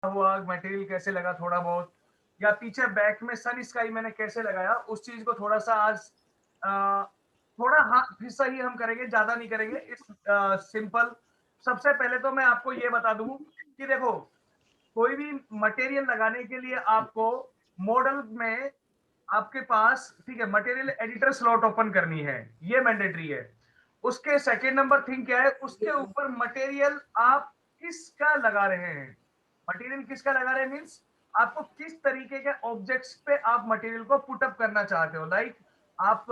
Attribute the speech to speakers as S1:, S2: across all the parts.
S1: हुआ मटेरियल कैसे लगा थोड़ा बहुत, या पीछे बैक में सन स्काई मैंने कैसे लगाया, उस चीज को थोड़ा सा आज थोड़ा हाँ हिस्सा ही हम करेंगे, ज्यादा नहीं करेंगे। इस सिंपल। सबसे पहले तो मैं आपको ये बता दूं कि देखो, कोई भी मटेरियल लगाने के लिए आपको मॉडल में आपके पास, ठीक है, मटेरियल एडिटर स्लॉट ओपन करनी है, ये मैंडेटरी है। उसके सेकेंड नंबर थिंग क्या है, उसके ऊपर मटेरियल आप किसका लगा रहे हैं। मटेरियल किसका लगा रहे हैं मीन्स आपको किस तरीके के ऑब्जेक्ट्स पे आप मटेरियल को पुटअप करना चाहते हो। लाइक आप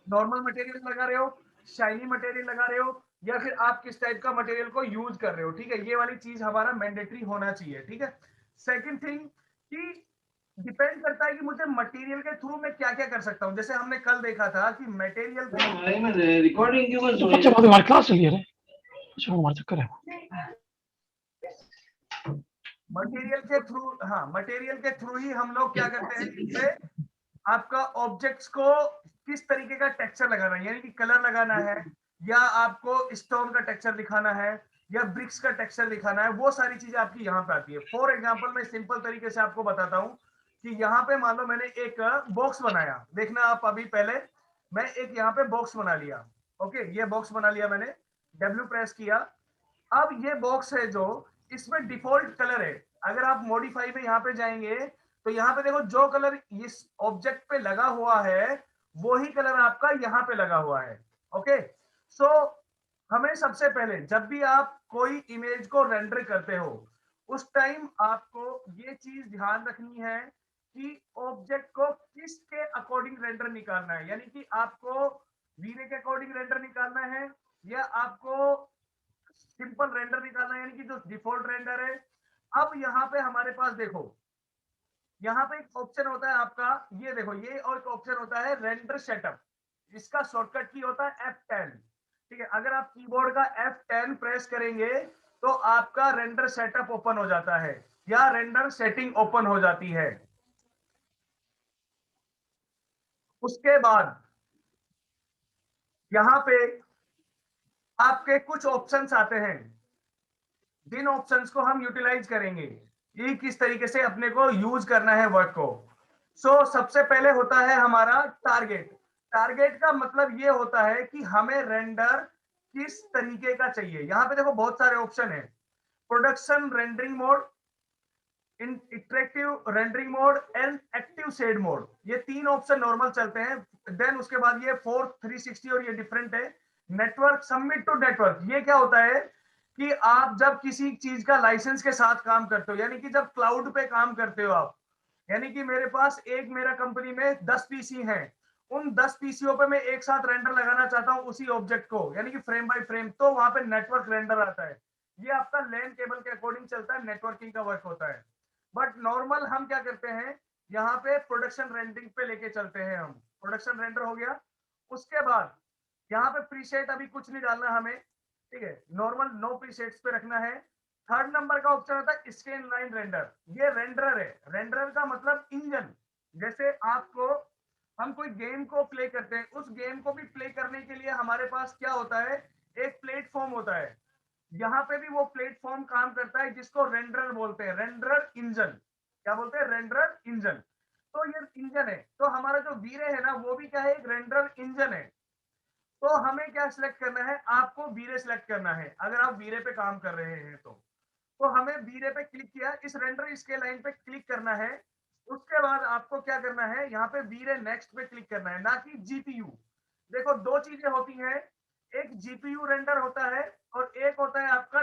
S1: नॉर्मल मटेरियल लगा रहे हो, शाइनी मटेरियल लगा रहे हो, या फिर आप किस टाइप का मटेरियल को यूज कर रहे हो। ठीक है, ये वाली चीज हमारा मैंडेटरी होना चाहिए। ठीक है। सेकंड थिंग कि डिपेंड करता है कि मुझे मटेरियल के थ्रू मैं क्या क्या कर सकता हूँ। जैसे हमने कल देखा था कि मटेरियल
S2: रिकॉर्डिंग क्यों कर रहे हो? हमारी क्लास चल रही है रे, हमारा चक्कर है।
S1: मटेरियल के थ्रू, हाँ मटेरियल के थ्रू ही हम लोग क्या करते हैं, इससे आपका ऑब्जेक्ट्स को किस तरीके का टेक्सचर लगाना है, यानी कि कलर लगाना है, या आपको स्टोन का टेक्सचर दिखाना है, या ब्रिक्स का टेक्सचर दिखाना है, वो सारी चीजें आपकी यहाँ पे आती है। फॉर एग्जांपल मैं सिंपल तरीके से आपको बताता हूँ कि यहाँ पे मान लो मैंने एक बॉक्स बनाया, देखना आप अभी पहले मैं एक यहाँ पे बॉक्स बना लिया। ओके, ये बॉक्स बना लिया मैंने, डब्ल्यू प्रेस किया। अब ये बॉक्स है जो, इसमें डिफॉल्ट कलर है। अगर आप मॉडिफाई में यहाँ पे जाएंगे तो यहाँ पे देखो जो कलर इस ऑब्जेक्ट पे लगा हुआ है वही कलर आपका यहाँ पे लगा हुआ है। ओके, सो हमें सबसे पहले जब भी आप कोई इमेज को रेंडर करते हो उस टाइम आपको ये चीज ध्यान रखनी है कि ऑब्जेक्ट को किसके अकॉर्डिंग रेंडर निकालना है, यानी कि आपको वीरे के अकॉर्डिंग रेंडर निकालना है, या आपको सिंपल रेंडर निकालना है, यानी कि जो डिफॉल्ट रेंडर है। अब यहाँ पे हमारे पास देखो, यहाँ पे एक ऑप्शन होता है आपका, ये देखो, ये और एक ऑप्शन होता है रेंडर सेटअप। इसका शॉर्टकट की होता है F10। ठीक है, अगर आप कीबोर्ड का F10 प्रेस करेंगे तो आपका रेंडर सेटअप ओपन हो जाता है, या रेंडर सेटिंग ओपन हो जाती है। उसके बाद यहाँ पे आपके कुछ ऑप्शंस आते हैं, जिन ऑप्शंस को हम यूटिलाइज करेंगे, ये किस तरीके से अपने को यूज करना है वर्क को। सबसे पहले होता है हमारा टारगेट। टारगेट का मतलब ये होता है कि हमें रेंडर किस तरीके का चाहिए। यहां पे देखो बहुत सारे ऑप्शन है, production rendering mode, interactive rendering mode and active shade mode, ये तीन ऑप्शन नॉर्मल चलते हैं। देन उसके बाद ये 4 360 और ये डिफरेंट है। नेटवर्क सबमिट टू नेटवर्क, ये क्या होता है कि आप जब किसी चीज का लाइसेंस के साथ काम करते हो, यानी कि जब क्लाउड पे काम करते हो आप, यानी कि मेरे पास एक, मेरा कंपनी में 10 पीसी हैं, उन 10 पीसीओ पे मैं एक साथ रेंडर लगाना चाहता हूं उसी ऑब्जेक्ट को, यानी कि फ्रेम बाय फ्रेम, तो वहां पे नेटवर्क रेंडर आता है। ये आपका लैन केबल के अकॉर्डिंग चलता है, नेटवर्किंग का वर्क होता है। बट नॉर्मल हम क्या करते हैं, यहाँ पे प्रोडक्शन रेंडरिंग पे लेके चलते हैं हम। प्रोडक्शन रेंडर हो गया, उसके बाद यहाँ पे प्रीसेट अभी कुछ नहीं डालना हमें, ठीक है, नॉर्मल नो प्रीसेट्स पे रखना है। थर्ड नंबर का ऑप्शन आता है स्कैन लाइन रेंडर, ये रेंडर है। रेंडर का मतलब इंजन। जैसे आपको, हम कोई गेम को प्ले करते हैं, उस गेम को भी प्ले करने के लिए हमारे पास क्या होता है, एक प्लेटफॉर्म होता है। यहाँ पे भी वो प्लेटफॉर्म काम करता है जिसको रेंडर बोलते हैं, रेंडर इंजन। क्या बोलते हैं, रेंडर इंजन। तो ये इंजन है, तो हमारा जो वीरे है ना वो भी क्या है, एक रेंडर इंजन है। तो हमें क्या सिलेक्ट करना है, आपको वीरे सिलेक्ट करना है अगर आप वीरे पे काम कर रहे हैं तो हमें वीरे पे क्लिक किया, इस रेंडर इसके लाइन पे क्लिक करना है। उसके बाद आपको क्या करना है, यहाँ पे वीरे नेक्स्ट पे क्लिक करना है, ना कि जीपीयू। देखो दो चीजें होती हैं, एक जीपीयू रेंडर होता है और एक होता है आपका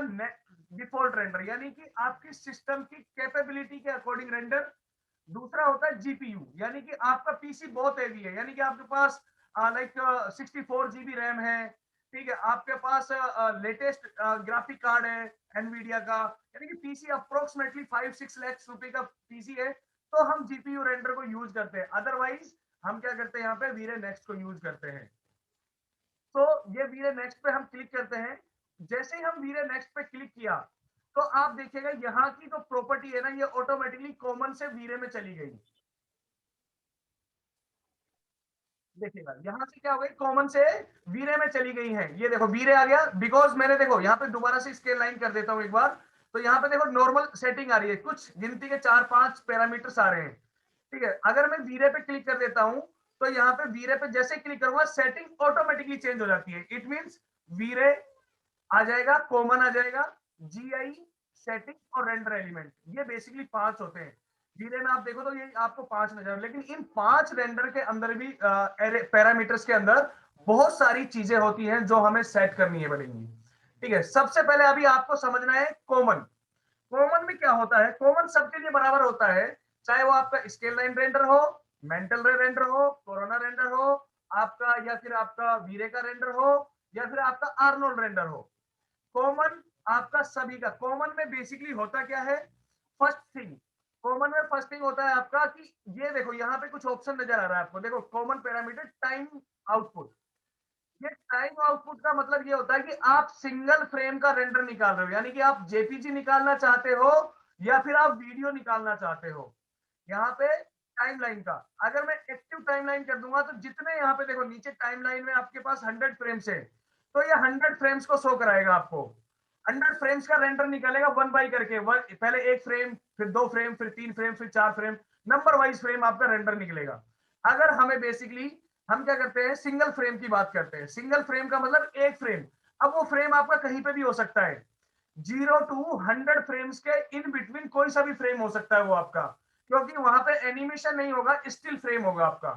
S1: डिफॉल्ट रेंडर, यानी कि आपकी सिस्टम की कैपेबिलिटी के अकॉर्डिंग रेंडर। दूसरा होता है जीपीयू, यानी कि आपका पीसी बहुत हेवी है, यानी कि आपके पास लाइक 64 GB रैम है, ठीक है, आपके पास लेटेस्ट ग्राफिक कार्ड है एनवीडिया का, यानी कि पीसी अप्रोक्सीमेटली 5-6 लाख रुपए का पीसी है, तो हम जीपीयू रेंडर को यूज करते हैं। अदरवाइज हम क्या करते हैं, यहाँ पे वीरे नेक्स्ट को यूज करते हैं। तो ये वीरे नेक्स्ट पे हम क्लिक करते हैं। जैसे ही हम वीरे नेक्स्ट पे क्लिक किया तो आप देखिएगा यहाँ की जो प्रॉपर्टी है ना, ये ऑटोमेटिकली कॉमन से वीरे में चली गई। देखिएगा यहाँ से क्या हो गई, कॉमन से वीरे में चली गई है। ये देखो वीरे आ गया, बिकॉज मैंने देखो यहाँ पे दोबारा से स्केल लाइन कर देता हूं एक बार, तो यहाँ पे देखो नॉर्मल सेटिंग आ रही है, कुछ गिनती के 4-5 पैरामीटर्स आ रहे हैं, ठीक है। अगर मैं वीरे पे क्लिक कर देता हूं तो यहाँ पे वीरे पे जैसे क्लिक करूंगा सेटिंग ऑटोमेटिकली चेंज हो जाती है। इट मींस वीरे आ जाएगा, कॉमन आ जाएगा, जीआई, सेटिंग और रेंडर एलिमेंट, ये बेसिकली 5 होते हैं। वीरे में आप देखो तो ये आपको 5 नजर आए, लेकिन इन 5 रेंडर के अंदर भी पैरामीटर्स के अंदर बहुत सारी चीजें होती हैं जो हमें सेट करनी है पड़ेंगी, ठीक है। सबसे पहले अभी आपको समझना है कॉमन। कॉमन में क्या होता है, कॉमन सबके लिए बराबर होता है, चाहे वो आपका स्केल लाइन रेंडर हो, मेंटल रे रेंडर हो, कोरोना रेंडर हो आपका, या फिर आपका वीरे का रेंडर हो, या फिर आपका आर्नोल्ड रेंडर हो। कॉमन आपका सभी का, कॉमन में बेसिकली होता क्या है, फर्स्ट थिंग, कॉमन में फर्स्ट थिंग होता है आपका कि ये देखो यहाँ पे कुछ ऑप्शन नजर आ रहा है आपको, देखो कॉमन पैरामीटर टाइम आउटपुट। ये टाइम आउटपुट का मतलब ये होता है कि आप सिंगल फ्रेम का रेंडर निकाल रहे हो, यानी कि आप जेपीजी निकालना चाहते हो या फिर आप वीडियो निकालना चाहते हो। यहाँ पे टाइमलाइन का अगर मैं एक्टिव टाइमलाइन कर दूंगा तो जितने यहाँ पे देखो नीचे टाइमलाइन में आपके पास 100 फ्रेम्स है, तो ये 100 फ्रेम्स को शो कराएगा आपको। 100 फ्रेम्स का रेंडर निकालेगा वन बाई करके, पहले एक फ्रेम, फिर 2 फ्रेम, फिर 3 फ्रेम, फिर 4 फ्रेम, नंबर वाइज फ्रेम आपका रेंडर निकलेगा। अगर हमें बेसिकली हम क्या करते हैं, सिंगल फ्रेम की बात करते हैं। सिंगल फ्रेम का मतलब एक फ्रेम, अब वो फ्रेम आपका कहीं पे भी हो सकता है, 0 to 100 फ्रेम्स के इन बिटवीन कोई सा भी फ्रेम हो सकता है वो आपका, क्योंकि वहां पे एनिमेशन नहीं होगा, स्टिल फ्रेम होगा आपका।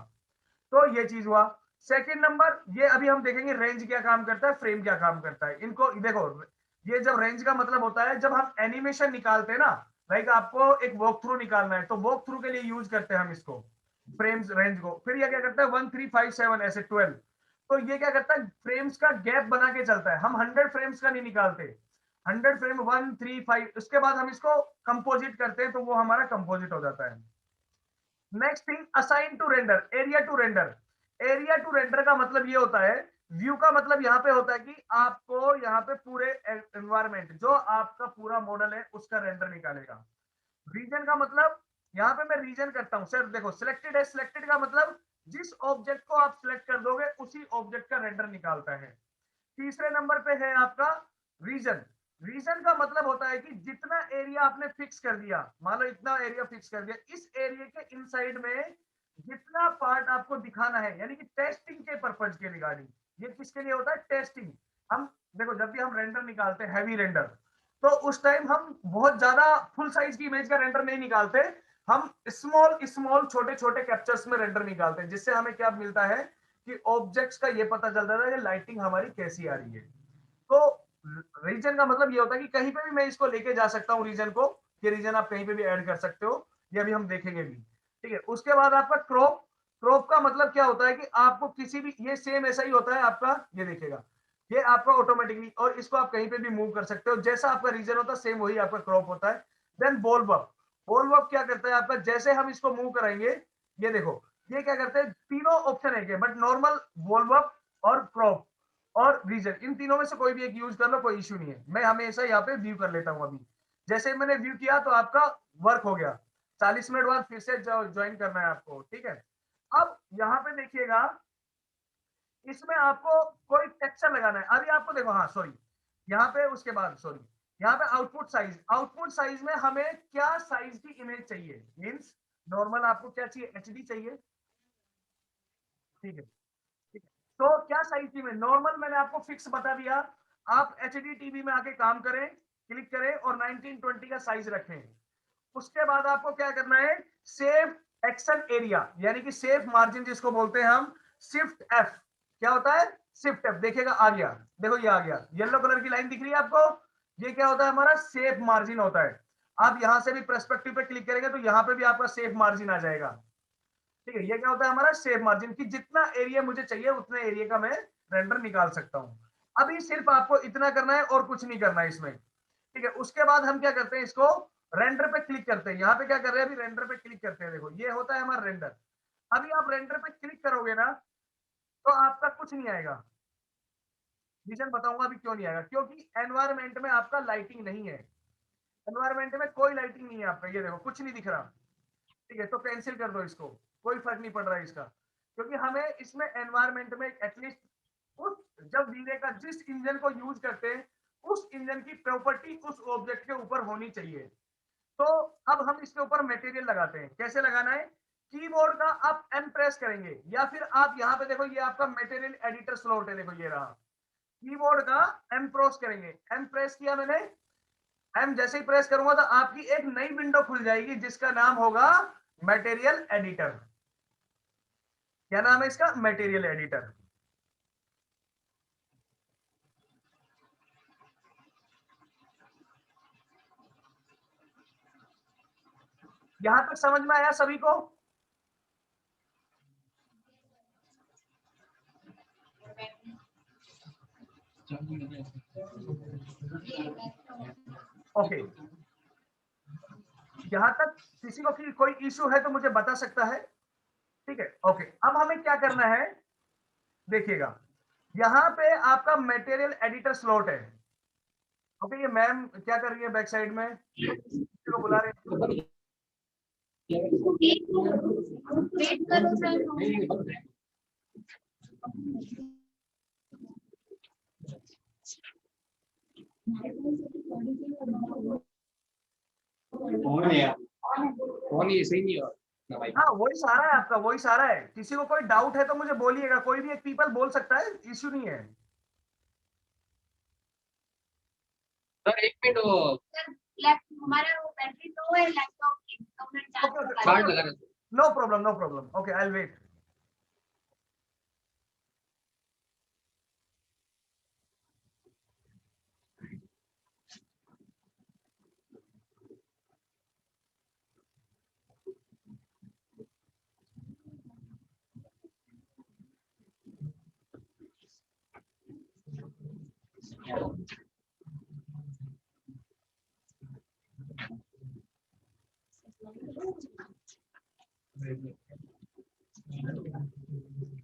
S1: तो ये चीज हुआ। सेकंड नंबर, ये अभी हम देखेंगे रेंज क्या काम करता है, फ्रेम क्या काम करता है। इनको देखो, ये जब रेंज का मतलब होता है जब हम एनिमेशन निकालते हैं ना, लाइक आपको एक वॉक थ्रू निकालना है तो वॉक थ्रू के लिए यूज करते हैं हम इसको, फ्रेम्स रेंज को। फिर ये क्या करता है 1 3 5 7 ऐसे 12, तो ये क्या करता है फ्रेम्स का गैप बना के चलता है। हम 100 फ्रेम्स का नहीं निकालते, 100 फ्रेम 1 3 5, उसके बाद हम इसको कंपोजिट करते हैं तो वो हमारा कंपोजिट हो जाता है। Next thing, assign to render, area to render. Area to render का मतलब ये होता है, व्यू का मतलब यहाँ पे होता है कि आपको यहाँ पे पूरे एनवायरमेंट जो आपका पूरा मॉडल है उसका रेंडर निकालेगा। रीजन का मतलब, यहाँ पे मैं रीजन करता हूँ सर, देखो सिलेक्टेड है, सिलेक्टेड का मतलब जिस ऑब्जेक्ट को आप सिलेक्ट कर दोगे उसी ऑब्जेक्ट का रेंडर निकालता है। तीसरे नंबर पे है आपका रीजन। रीजन का मतलब होता है कि जितना एरिया आपने फिक्स कर दिया, मान लो इतना एरिया फिक्स कर दिया, इस एरिया के इनसाइड में जितना पार्ट आपको दिखाना है, यानी कि टेस्टिंग के पर्पज के रिगार्डिंग। ये किसके लिए होता है, टेस्टिंग। हम देखो जब भी हम रेंडर निकालते हैं हैवी रेंडर, तो उस टाइम हम बहुत ज्यादा फुल साइज की इमेज का रेंडर नहीं निकालते, हम स्मॉल स्मॉल छोटे छोटे कैप्चर्स में रेंडर निकालते हैं, जिससे हमें क्या मिलता है कि ऑब्जेक्ट्स का ये पता चल रहा है कि लाइटिंग हमारी कैसी आ रही है। तो रीजन का मतलब ये होता है कि कहीं पे भी मैं इसको लेके जा सकता हूँ रीजन को, ये रीजन आप कहीं पे भी ऐड कर सकते हो, ये अभी हम देखेंगे भी, ठीक है। उसके बाद आपका क्रॉप। क्रॉप का मतलब क्या होता है कि आपको किसी भी, ये सेम ऐसा ही होता है आपका, ये देखिएगा, ये आपका ऑटोमेटिकली, और इसको आप कहीं पे भी मूव कर सकते हो, जैसा आपका रीजन होता है सेम वही आपका क्रॉप होता है। देन बोल्व अप। बोल्व अप क्या करता है आपका, जैसे हम इसको मूव कराएंगे, ये देखो ये क्या करते हैं, तीनों ऑप्शन है बट नॉर्मल, बोल्व अप और क्रॉप और रीजन, इन तीनों में से कोई भी एक यूज कर लो, कोई इश्यू नहीं है। मैं हमेशा यहाँ पे व्यू कर लेता हूँ। अभी जैसे मैंने व्यू किया तो आपका वर्क हो गया, 40 मिनट बाद फिर से ज्वाइन करना है आपको, ठीक है। अब यहाँ पे देखिएगा, इसमें आपको कोई टेक्सचर लगाना है। अभी आपको देखो, हाँ सॉरी, यहाँ पे उसके बाद सॉरी, यहाँ पे आउटपुट साइज। आउटपुट साइज में हमें क्या साइज की इमेज चाहिए, मीन्स नॉर्मल आपको क्या चाहिए, एचडी चाहिए, ठीक है, ठीक है। तो क्या साइज की में नॉर्मल मैंने आपको फिक्स बता दिया, आप एचडी टीवी में आके काम करें, क्लिक करें और 1920 का साइज रखें। उसके बाद आपको क्या करना है, सेव एक्शन एरिया, यानी कि सेफ मार्जिन जिसको बोलते हैं हम, शिफ्ट एफ। क्या होता है, शिफ्ट एफ, देखिएगा आ गया, देखो ये आ गया, येलो कलर की लाइन दिख रही है आपको, ये क्या होता है, हमारा सेफ मार्जिन होता है। आप यहां से भी पर्सपेक्टिव पे क्लिक करेंगे तो यहां पे भी आपका सेफ मार्जिन आ जाएगा, ठीक है। ये क्या होता है हमारा सेफ मार्जिन, कि जितना एरिया मुझे चाहिए उतने एरिया का मैं रेंडर निकाल सकता हूं। अभी सिर्फ आपको इतना करना है और कुछ नहीं करना है इसमें, ठीक है। उसके बाद हम क्या करते हैं, इसको रेंडर पे क्लिक करते हैं। यहाँ पे क्या कर रहे हैं, अभी रेंडर पे क्लिक करते हैं, देखो ये होता है हमारा रेंडर। अभी आप रेंडर पे क्लिक करोगे ना तो आपका कुछ नहीं आएगा। रीजन बताऊंगा अभी क्यों नहीं आएगा, क्योंकि एनवायरमेंट में आपका लाइटिंग नहीं है, एनवायरमेंट में कोई लाइटिंग नहीं है आपका, ये देखो कुछ नहीं दिख रहा, ठीक है। तो कैंसिल कर दो इसको, कोई फर्क नहीं पड़ रहा है इसका, क्योंकि हमें इसमें एनवायरमेंट में एटलीस्ट उस, जब वीरे का जिस इंजन को यूज करते हैं उस इंजन की प्रॉपर्टी उस ऑब्जेक्ट के ऊपर होनी चाहिए। तो अब हम इसके ऊपर मटेरियल लगाते हैं। कैसे लगाना है? कीबोर्ड का आप एम प्रेस करेंगे या फिर आप यहाँ पे देखो, ये आपका मटेरियल एडिटर स्लॉट है, देखो ये रहा। कीबोर्ड का एम प्रेस करेंगे, एम प्रेस किया मैंने, एम जैसे ही प्रेस करूंगा तो आपकी एक नई विंडो खुल जाएगी जिसका नाम होगा मटेरियल एडिटर। क्या नाम है इसका? Material editor. यहां तक समझ में आया सभी को? ओके, यहां तक किसी को कोई इश्यू है तो मुझे बता सकता है। ठीक है, ओके। अब हमें क्या करना है, देखिएगा, यहां पे आपका मटेरियल एडिटर स्लॉट है। ओके, ये मैम क्या कर रही है बैक साइड में, किसी को बुला रहे हैं?
S3: वेट करो सर।
S2: कौन ये सही नहीं हो भाई?
S1: हाँ, वही सारा है आपका, वही सारा है। किसी को कोई डाउट है तो मुझे बोलिएगा, कोई भी एक पीपल बोल सकता है, इश्यू नहीं है।
S2: सर एक मिनट, वो
S3: हमारा वो बैटरी लो है लैपटॉप की, तो मैं चार्ज
S2: चार्ज लगा रहा
S1: no problem, no problem. Okay, I will wait.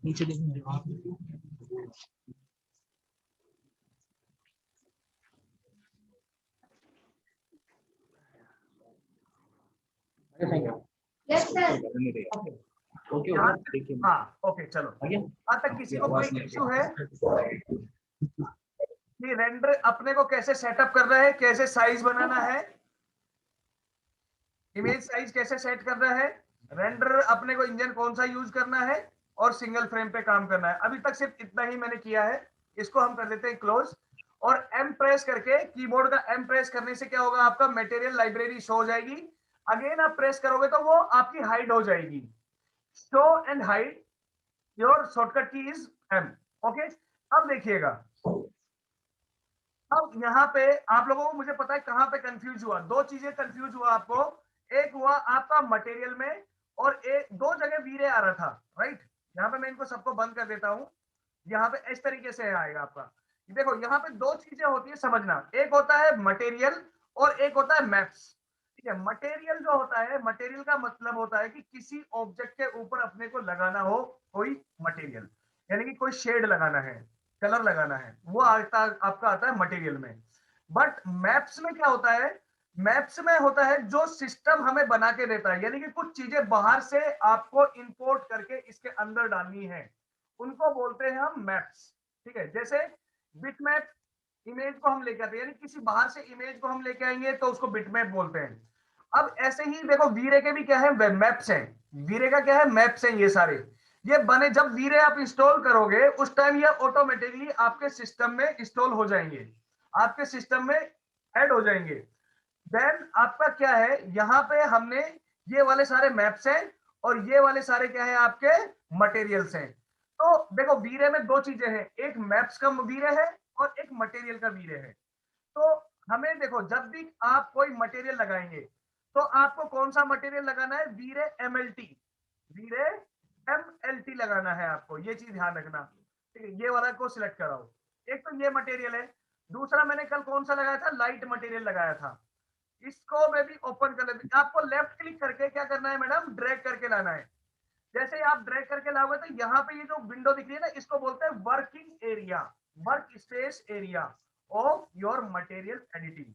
S2: नीचे देखिए।
S3: Yes sir.
S1: ओके, हाँ ओके, चलो। आज तक किसी को कोई इश्यू है कि रेंडर अपने को कैसे सेटअप करना है, कैसे साइज बनाना है, इमेज साइज कैसे सेट करना है, रेंडर अपने को इंजन कौन सा यूज करना है, और सिंगल फ्रेम पे काम करना है। अभी तक सिर्फ इतना ही मैंने किया है। इसको हम कर देते हैं क्लोज, और एम प्रेस करके, कीबोर्ड का एम प्रेस करने से क्या होगा, आपका मटेरियल लाइब्रेरी शो हो जाएगी। अगेन आप प्रेस करोगे तो वो आपकी हाइड हो जाएगी। Show and hide, your shortcut की इज एम। ओके, अब देखिएगा, अब यहाँ पे आप लोगों को, मुझे पता है कहां पे कंफ्यूज हुआ। दो चीजें कंफ्यूज हुआ आपको। एक हुआ आपका मटेरियल में, और एक दो जगह वीरे आ रहा था, राइट। यहाँ पे मैं इनको सबको बंद कर देता हूं। यहाँ पे इस तरीके से आएगा आपका। देखो, यहाँ पे दो चीजें होती है समझना, एक होता है मटेरियल और एक होता है मैप्स। ठीक है, मटेरियल जो होता है, मटेरियल का मतलब होता है कि किसी ऑब्जेक्ट के ऊपर अपने को लगाना हो कोई मटेरियल, यानी कि कोई शेड लगाना है, कलर लगाना है, वो आपका आता है मटेरियल में। बट मैप्स में क्या होता है, मैप्स में होता है जो सिस्टम हमें बना के देता है, यानी कि कुछ चीजें बाहर से आपको इंपोर्ट करके इसके अंदर डालनी है, उनको बोलते हैं हम मैप्स। ठीक है, जैसे बिटमैप, इमेज को हम लेके आते हैं, यानी किसी बाहर से इमेज को हम लेके आएंगे तो उसको बिटमैप बोलते हैं। अब ऐसे ही देखो, वीरे के भी क्या है, मैप्स हैं। वीरे का क्या है, मैप्स हैं ये सारे। ये बने, जब वीरे आप इंस्टॉल करोगे उस टाइम ये ऑटोमेटिकली आपके सिस्टम में इंस्टॉल हो जाएंगे, आपके सिस्टम में ऐड हो जाएंगे। देन आपका क्या है, यहाँ पे हमने ये वाले सारे मैप्स हैं, और ये वाले सारे क्या है, आपके मटेरियल्स हैं। तो देखो, वीरे में दो चीजें हैं, एक मैप्स का वीरे है और एक मटेरियल का वीरे है। तो हमें देखो, जब भी आप कोई मटेरियल लगाएंगे तो आपको कौन सा मटेरियल लगाना है, वीरे एमएलटी, वीरे एमएलटी लगाना है आपको, ये चीज ध्यान रखना। ठीक है, ये वाला को सिलेक्ट कराओ। एक तो ये मटेरियल है, दूसरा मैंने कल कौन सा लगाया था, लाइट मटेरियल लगाया था। इसको मैं भी ओपन कर लेती, आपको लेफ्ट क्लिक करके क्या करना है मैडम, ड्रैग करके लाना है। जैसे ही आप ड्रैग करके लाओगे तो यहाँ पे ये जो विंडो दिख रही है ना, इसको बोलते हैं working area, work space area of your material editing.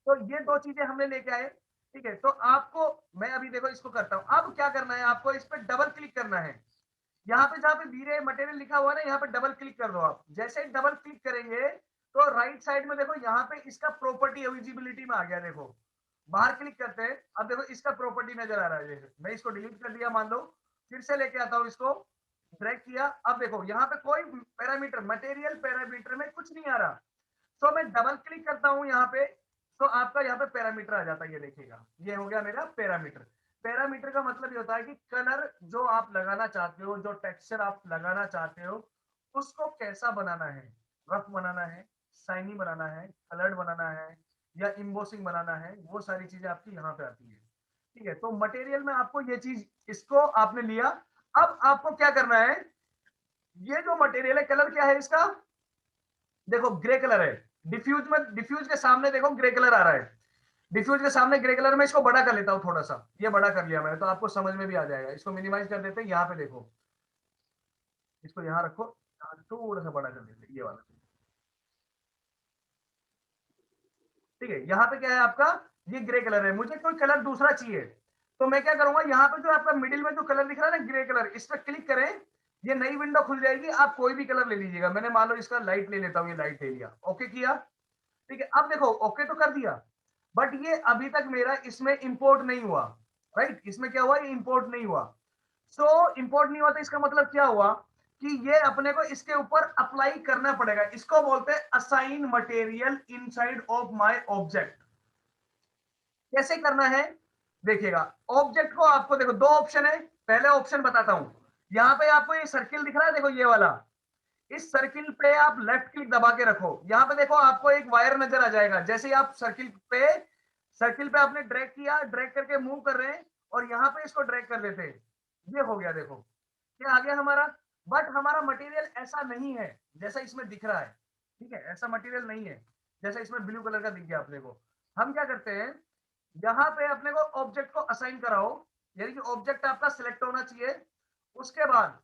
S1: तो ये दो चीजें हमने लेके आए। ठीक है, तो आपको, मैं अभी देखो इसको करता हूं। अब क्या करना है, आपको इस पर डबल क्लिक करना है। यहाँ पे जहाँ पे वीरे मटेरियल लिखा हुआ है ना, यहाँ पे डबल क्लिक कर दो आप। जैसे ही डबल क्लिक करेंगे तो राइट साइड में देखो यहाँ पे इसका प्रॉपर्टी विजिबिलिटी में आ गया, देखो बाहर क्लिक करते हैं, अब देखो इसका प्रॉपर्टी नजर आ रहा है। जैसे मैं इसको डिलीट कर दिया मान लो, फिर से लेके आता हूँ इसको, ड्रैग किया, अब देखो यहाँ पे कोई पैरामीटर, मटेरियल पैरामीटर में कुछ नहीं आ रहा। तो मैं डबल क्लिक करता हूँ यहाँ पे, तो आपका यहाँ पे पैरामीटर आ जाता है, ये देखिएगा ये हो गया मेरा पैरामीटर। पैरामीटर का मतलब ये होता है कि कलर जो आप लगाना चाहते हो, जो टेक्सचर आप लगाना चाहते हो, उसको कैसा बनाना है, रफ बनाना है, शाइनी बनाना है, कलर्ड बनाना है, या इम्बोसिंग बनाना है, वो सारी चीजें आपकी यहाँ पे आती है। ठीक है, तो मटेरियल में आपको ये चीज, इसको आपने लिया, अब आपको क्या करना है, ये जो मटेरियल है कलर क्या है इसका, देखो ग्रे कलर है, डिफ्यूज में, डिफ्यूज के सामने देखो ग्रे कलर आ रहा है, डिफ्यूज के सामने ग्रे कलर में, इसको बड़ा कर लेता हूं थोड़ा सा, ये बड़ा कर लिया मैंने तो आपको समझ में भी आ जाएगा। इसको मिनिमाइज कर देते हैं, यहाँ पे देखो, इसको यहाँ रखो, थोड़ा सा बड़ा कर देते हैं, ये वाला। ठीक है, यहाँ पे क्या है आपका, ये ग्रे कलर है, मुझे कोई कलर दूसरा चाहिए, तो मैं क्या करूंगा, यहाँ पे जो आपका मिडिल में जो कलर दिख रहा है ना ग्रे कलर, इस पर क्लिक करें, ये नई विंडो खुल जाएगी, आप कोई भी कलर ले लीजिएगा। मैंने मान लो इसका लाइट ले लेता हूँ, ये लाइट ले लिया, ओके किया। ठीक है, अब देखो ओके तो कर दिया, बट ये अभी तक मेरा इसमें इंपोर्ट नहीं हुआ, राइट, इसमें क्या हुआ, ये इंपोर्ट नहीं हुआ। सो इंपोर्ट नहीं हुआ तो इसका मतलब क्या हुआ कि ये अपने को इसके ऊपर अप्लाई करना पड़ेगा, इसको बोलते हैं assign material inside of my object. कैसे करना है देखिएगा, ऑब्जेक्ट को आपको देखो दो ऑप्शन है, पहले ऑप्शन बताता हूं, यहाँ पे आपको ये सर्किल दिख रहा है, देखो ये वाला, इस सर्किल पे आप लेफ्ट क्लिक दबा के रखो, यहाँ पे देखो आपको एक वायर नजर आ जाएगा, जैसे ही आप सर्किल पे आपने ड्रैग किया, ड्रैग करके मूव कर रहे हैं, और यहाँ पे इसको ड्रैग कर देते हैं, ये हो गया, देखो क्या आ गया हमारा। बट हमारा मटेरियल ऐसा नहीं है जैसा इसमें दिख रहा है, ठीक है, ऐसा मटेरियल नहीं है जैसा इसमें ब्लू कलर का दिख गया अपने को। हम क्या करते हैं, यहाँ पे अपने को ऑब्जेक्ट को असाइन कराओ, यानी कि ऑब्जेक्ट आपका सिलेक्ट होना चाहिए, उसके बाद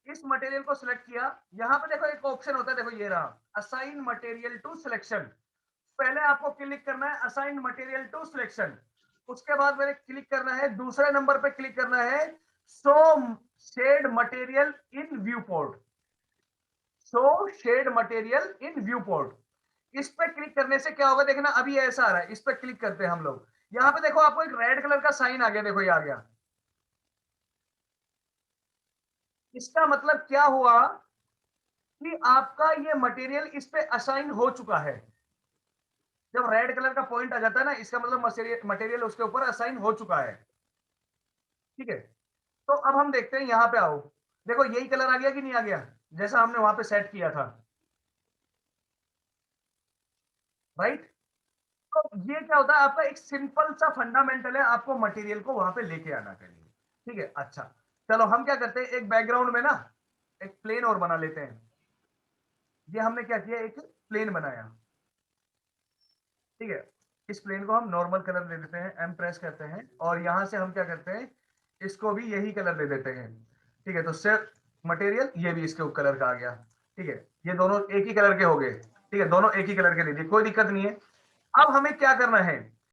S1: इस मटेरियल को सिलेक्ट किया, यहाँ पे देखो एक ऑप्शन होता है, देखो ये रहा, असाइन मटेरियल टू सिलेक्शन। पहले आपको क्लिक करना है असाइन मटेरियल टू सिलेक्शन, उसके बाद मैंने क्लिक करना है, दूसरे नंबर पे क्लिक करना है show shade material in viewport, show shade material in viewport. इस पे क्लिक करने से क्या होगा देखना, अभी ऐसा आ रहा है, इस पे क्लिक करते हैं हम लोग, यहाँ पे देखो आपको एक रेड कलर का साइन आ गया, देखो ये आ गया। इसका मतलब क्या हुआ कि आपका ये मटेरियल इस पे असाइन हो चुका है। जब रेड कलर का पॉइंट आ जाता है ना, इसका मतलब मटेरियल उसके ऊपर असाइन हो चुका है। ठीक है, तो अब हम देखते हैं, यहाँ पे आओ, देखो यही कलर आ गया कि नहीं आ गया, जैसा हमने वहां पे सेट किया था, राइट। तो ये क्या होता है, आपका एक सिंपल सा फंडामेंटल है, आपको मटेरियल को वहां पे लेके आना चाहिए। ठीक है, अच्छा चलो हम क्या करते हैं, एक बैकग्राउंड में ना एक प्लेन और बना लेते हैं। ये हमने क्या किया, एक प्लेन बनाया, ठीक है, इस प्लेन को हम नॉर्मल कलर दे देते हैं, एम प्रेस करते हैं, और यहां से हम क्या करते हैं, इसको भी यही कलर दे देते हैं। ठीक है, तो सिर्फ मटेरियल ये भी इसके कलर का आ गया। ठीक है, ये दोनों एक ही कलर के हो गए, ठीक है, दोनों एक ही कलर के दे दिए, कोई दिक्कत नहीं है। अब हमें क्या करना है,